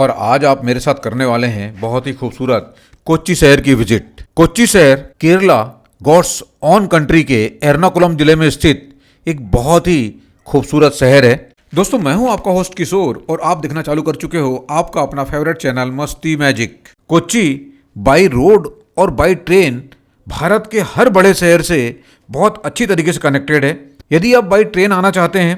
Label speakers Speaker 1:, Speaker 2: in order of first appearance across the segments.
Speaker 1: और आज आप मेरे साथ करने वाले हैं बहुत ही खूबसूरत कोच्चि शहर की विजिट। कोच्चि शहर केरला गॉड्स ओन कंट्री के एर्नाकुलम जिले में स्थित एक बहुत ही खूबसूरत शहर है। दोस्तों, मैं हूं आपका होस्ट किशोर और आप देखना चालू कर चुके हो आपका अपना फेवरेट चैनल मस्ती मैजिक। कोच्चि बाई रोड और बाई ट्रेन भारत के हर बड़े शहर से बहुत अच्छी तरीके से कनेक्टेड है। यदि आप बाई ट्रेन आना चाहते हैं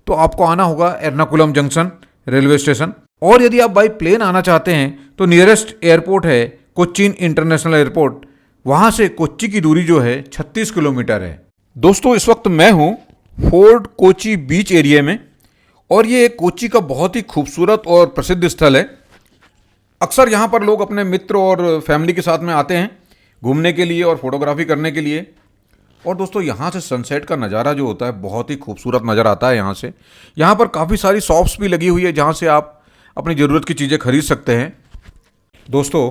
Speaker 1: तो आपको आना होगा एर्नाकुलम जंक्शन रेलवे स्टेशन, और यदि आप बाई प्लेन आना चाहते हैं तो नियरेस्ट एयरपोर्ट है कोच्चिन इंटरनेशनल एयरपोर्ट। वहाँ से कोच्चि की दूरी जो है 36 किलोमीटर है। दोस्तों, इस वक्त मैं हूँ फोर्ट कोच्चि बीच एरिया में, और ये कोच्चि का बहुत ही खूबसूरत और प्रसिद्ध स्थल है। अक्सर यहाँ पर लोग अपने मित्र और फैमिली के साथ में आते हैं घूमने के लिए और फोटोग्राफी करने के लिए। और दोस्तों, यहाँ से सनसेट का नज़ारा जो होता है बहुत ही खूबसूरत नज़र आता है। यहाँ पर काफ़ी सारी शॉप्स भी लगी हुई है जहाँ से आप अपनी ज़रूरत की चीज़ें खरीद सकते हैं। दोस्तों,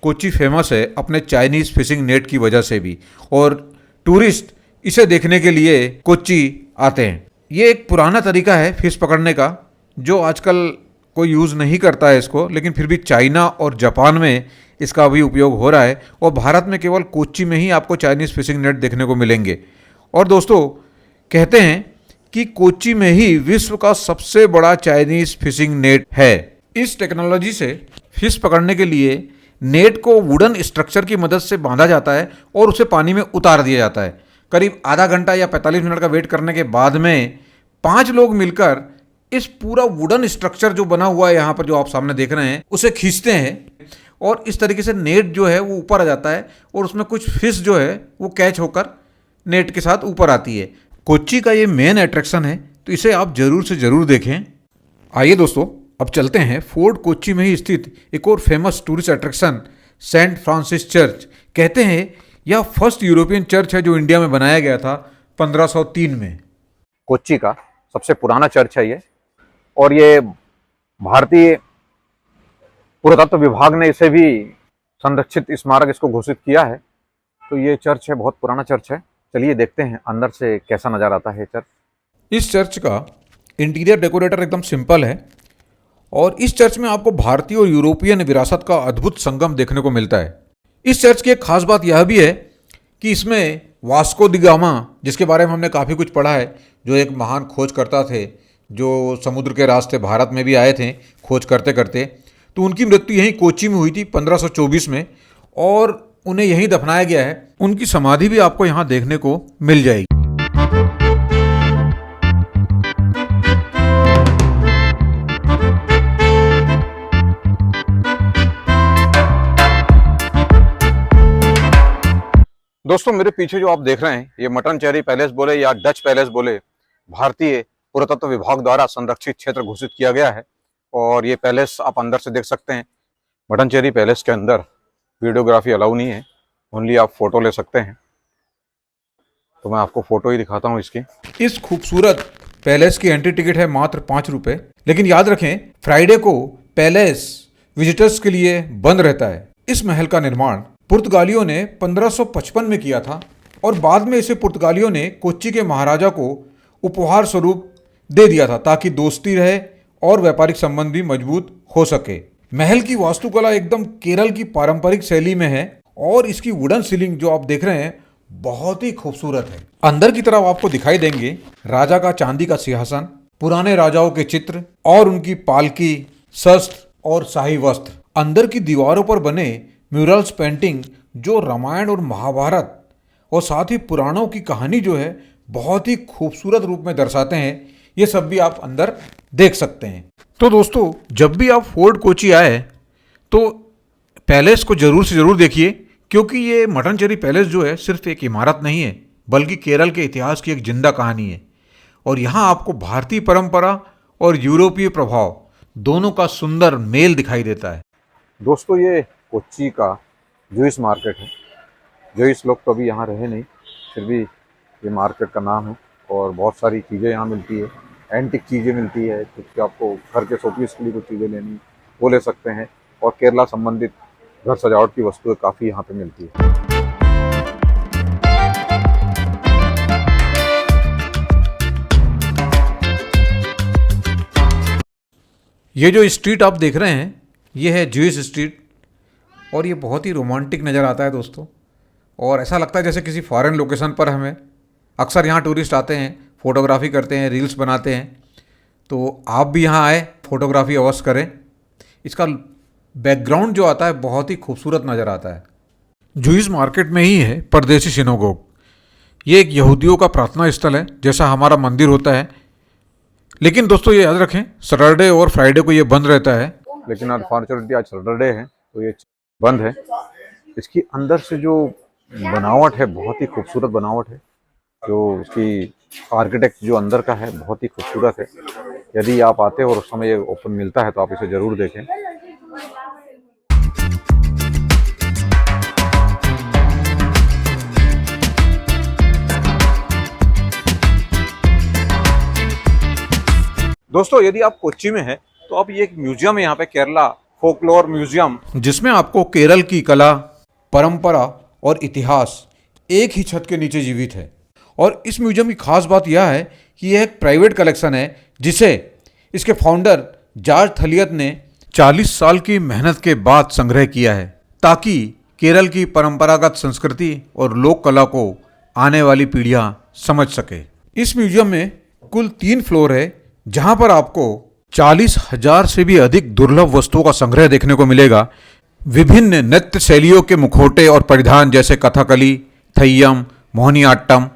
Speaker 1: कोच्चि फेमस है अपने चाइनीज़ फिशिंग नेट की वजह से भी, और टूरिस्ट इसे देखने के लिए कोच्चि आते हैं। ये एक पुराना तरीका है फिश पकड़ने का, जो आजकल कोई यूज़ नहीं करता है इसको, लेकिन फिर भी चाइना और जापान में इसका भी उपयोग हो रहा है, और भारत में केवल कोच्चि में ही आपको चाइनीज़ फिशिंग नेट देखने को मिलेंगे। और दोस्तों, कहते हैं कि कोच्चि में ही विश्व का सबसे बड़ा चाइनीज़ फिशिंग नेट है। इस टेक्नोलॉजी से फिश पकड़ने के लिए नेट को वुडन स्ट्रक्चर की मदद से बांधा जाता है और उसे पानी में उतार दिया जाता है। करीब आधा घंटा या 45 मिनट का वेट करने के बाद में 5 लोग मिलकर इस पूरा वुडन स्ट्रक्चर जो बना हुआ है यहाँ पर जो आप सामने देख रहे हैं उसे खींचते हैं, और इस तरीके से नेट जो है वो ऊपर आ जाता है और उसमें कुछ फिश जो है वो कैच होकर नेट के साथ ऊपर आती है। कोच्चि का ये मेन अट्रैक्शन है, तो इसे आप जरूर से ज़रूर देखें। आइए दोस्तों, अब चलते हैं फोर्ट कोच्चि में ही स्थित एक और famous tourist attraction saint Francis church. कहते हैं यह फर्स्ट यूरोपियन चर्च है जो इंडिया में बनाया गया था 1503 में।
Speaker 2: कोच्चि का सबसे पुराना चर्च है ये, और ये भारतीय पुरातत्व विभाग ने इसे भी संरक्षित स्मारक इसको घोषित किया है। तो ये चर्च है, बहुत पुराना चर्च है। चलिए देखते हैं अंदर से कैसा नज़ारा आता है चर्च।
Speaker 1: इस चर्च का इंटीरियर डेकोरेटर एकदम सिंपल है, और इस चर्च में आपको भारतीय और यूरोपियन विरासत का अद्भुत संगम देखने को मिलता है। इस चर्च की एक खास बात यह भी है कि इसमें वास्को दी गामा, जिसके बारे में हमने काफ़ी कुछ पढ़ा है, जो एक महान खोजकर्ता थे जो समुद्र के रास्ते भारत में भी आए थे खोज करते करते, तो उनकी मृत्यु यहीं कोच्चि में हुई थी 1524 में, और उन्हें यहीं दफनाया गया है। उनकी समाधि भी आपको यहाँ देखने को मिल जाएगी।
Speaker 2: दोस्तों, मेरे पीछे जो आप देख रहे हैं ये मटनचेरी पैलेस बोले या डच पैलेस बोले, भारतीय पुरातत्व विभाग द्वारा संरक्षित क्षेत्र घोषित किया गया है। और ये पैलेस आप अंदर से देख सकते हैं। मटनचेरी पैलेस के अंदर वीडियोग्राफी अलाउ नहीं है, ओनली आप फोटो ले सकते हैं। तो मैं आपको फोटो ही दिखाता हूँ इसकी।
Speaker 1: इस खूबसूरत पैलेस की एंट्री टिकट है मात्र 5 रुपये, लेकिन याद रखें फ्राइडे को पैलेस विजिटर्स के लिए बंद रहता है। इस महल का निर्माण पुर्तगालियों ने 1555 में किया था, और बाद में इसे पुर्तगालियों ने कोच्चि के महाराजा को उपहार स्वरूप दे दिया था ताकि दोस्ती रहे और व्यापारिक संबंध भी मजबूत हो सके। महल की वास्तुकला एकदम केरल की पारंपरिक शैली में है, और इसकी वुडन सीलिंग जो आप देख रहे हैं बहुत ही खूबसूरत है। अंदर की तरफ आपको दिखाई देंगे राजा का चांदी का सिंहासन, पुराने राजाओं के चित्र और उनकी पालकी, शस्त्र और शाही वस्त्र। अंदर की दीवारों पर बने म्यूरल्स पेंटिंग जो रामायण और महाभारत और साथ ही पुराणों की कहानी जो है बहुत ही खूबसूरत रूप में दर्शाते हैं। ये सब भी आप अंदर देख सकते हैं। तो दोस्तों, जब भी आप फोर्ट कोच्चि आए तो पैलेस को जरूर से ज़रूर देखिए, क्योंकि ये मटनचेरी पैलेस जो है सिर्फ एक इमारत नहीं है, बल्कि केरल के इतिहास की एक जिंदा कहानी है। और यहाँ आपको भारतीय परंपरा और यूरोपीय प्रभाव दोनों का सुंदर मेल दिखाई देता है।
Speaker 2: दोस्तों, ये कोच्चि का जूइस मार्केट है। जूइस लोग तो अभी यहाँ रहे नहीं, फिर भी ये मार्केट का नाम है, और बहुत सारी चीज़ें यहाँ मिलती है। एंटिक चीज़ें मिलती है, कुछ आपको घर के शोपीस के लिए कुछ चीज़ें लेनी वो ले सकते हैं, और केरला संबंधित घर सजावट की वस्तुएं काफ़ी यहाँ पे मिलती है।
Speaker 1: ये जो स्ट्रीट आप देख रहे हैं ये है ज्यूइश स्ट्रीट और ये बहुत ही रोमांटिक नज़र आता है दोस्तों। और ऐसा लगता है जैसे किसी फॉरेन लोकेशन पर हमें। अक्सर यहाँ टूरिस्ट आते हैं, फ़ोटोग्राफी करते हैं, रील्स बनाते हैं, तो आप भी यहाँ आए, फ़ोटोग्राफी अवश्य करें। इसका बैकग्राउंड जो आता है बहुत ही खूबसूरत नज़र आता है। ज्यूइश मार्केट में ही है परदेसी सिनेगोग। ये एक यहूदियों का प्रार्थना स्थल है, जैसा हमारा मंदिर होता है। लेकिन दोस्तों ये याद रखें, सैटरडे और फ्राइडे को ये बंद रहता है।
Speaker 2: लेकिन अनफॉर्चुनेटली आज सैटरडे है तो ये बंद है। इसकी अंदर से जो बनावट है बहुत ही खूबसूरत बनावट है। जो उसकी आर्किटेक्ट जो अंदर का है बहुत ही खूबसूरत है। यदि आप आते हो और उस समय ये ओपन मिलता है तो आप इसे ज़रूर देखें। दोस्तों यदि आप कोच्चि में हैं तो आप ये एक म्यूजियम है यहाँ पे, केरला फोकलोर म्यूजियम,
Speaker 1: जिसमें आपको केरल की कला, परंपरा और इतिहास एक ही छत के नीचे जीवित है। और इस म्यूजियम की खास बात यह है कि यह एक प्राइवेट कलेक्शन है, जिसे इसके फाउंडर जॉर्ज थलियत ने 40 साल की मेहनत के बाद संग्रह किया है, ताकि केरल की परंपरागत संस्कृति और लोक कला को आने वाली पीढ़ियां समझ सके। इस म्यूजियम में कुल 3 फ्लोर है, जहां पर आपको 40,000 से भी अधिक दुर्लभ वस्तुओं का संग्रह देखने को मिलेगा। विभिन्न नृत्य शैलियों के मुखौटे और परिधान जैसे कथकली, थय्यम, मोहिनीअट्टम,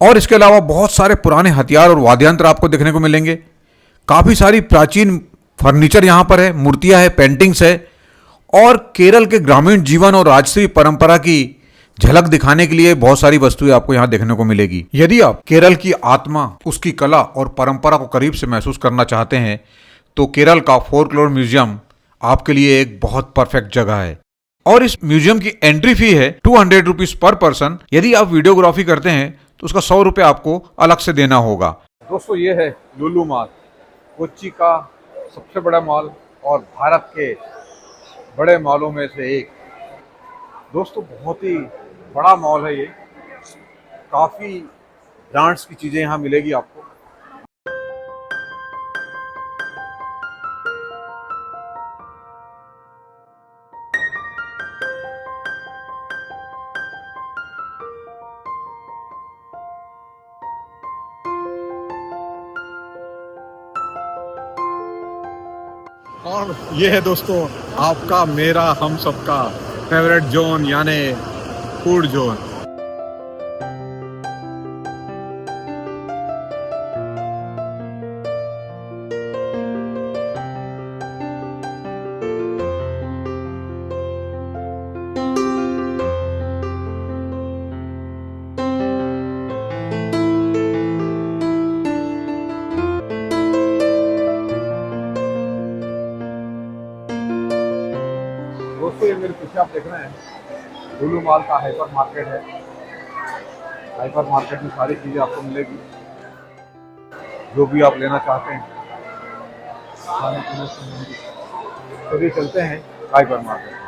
Speaker 1: और इसके अलावा बहुत सारे पुराने हथियार और वाद्ययंत्र आपको देखने को मिलेंगे। काफ़ी सारी प्राचीन फर्नीचर यहाँ पर है, मूर्तियाँ हैं, पेंटिंग्स है, और केरल के ग्रामीण जीवन और राजसी परंपरा की झलक दिखाने के लिए बहुत सारी वस्तुएं आपको यहाँ देखने को मिलेगी। यदि आप केरल की आत्मा, उसकी कला और परंपरा को करीब से महसूस करना चाहते हैं तो केरल का फोकलोर म्यूजियम आपके लिए एक बहुत परफेक्ट जगह है। और इस म्यूजियम की एंट्री फी है 200 रुपीज़ पर पर्सन। यदि आप वीडियोग्राफी करते हैं तो उसका 100 रुपये आपको अलग से देना होगा।
Speaker 2: दोस्तों ये है लुलु मॉल, कोच्चि का सबसे बड़ा मॉल और भारत के बड़े मॉलों में से एक। दोस्तों बहुत ही बड़ा मॉल है ये, काफ़ी ब्रांड्स की चीज़ें यहाँ मिलेगी आपको। और ये है दोस्तों आपका, मेरा, हम सबका फेवरेट जोन, यानी फूड जोन। दोस्तों ये मेरे पीछे आप देख रहे हैं लुलु मॉल का हाइपर मार्केट है। हाइपर मार्केट में सारी चीज़ें आपको मिलेगी जो भी आप लेना चाहते हैं, खाने पीने से संबंधित। चलिए चलते हैं हाइपर मार्केट।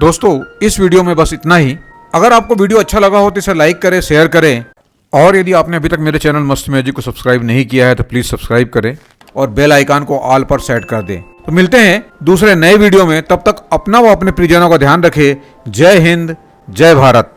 Speaker 1: दोस्तों इस वीडियो में बस इतना ही। अगर आपको वीडियो अच्छा लगा हो तो इसे लाइक करें, शेयर करें, और यदि आपने अभी तक मेरे चैनल मस्त मैजिक को सब्सक्राइब नहीं किया है तो प्लीज़ सब्सक्राइब करें और बेल आइकन को ऑल पर सेट कर दें। तो मिलते हैं दूसरे नए वीडियो में, तब तक अपना व अपने प्रियजनों का ध्यान रखें। जय हिंद, जय भारत।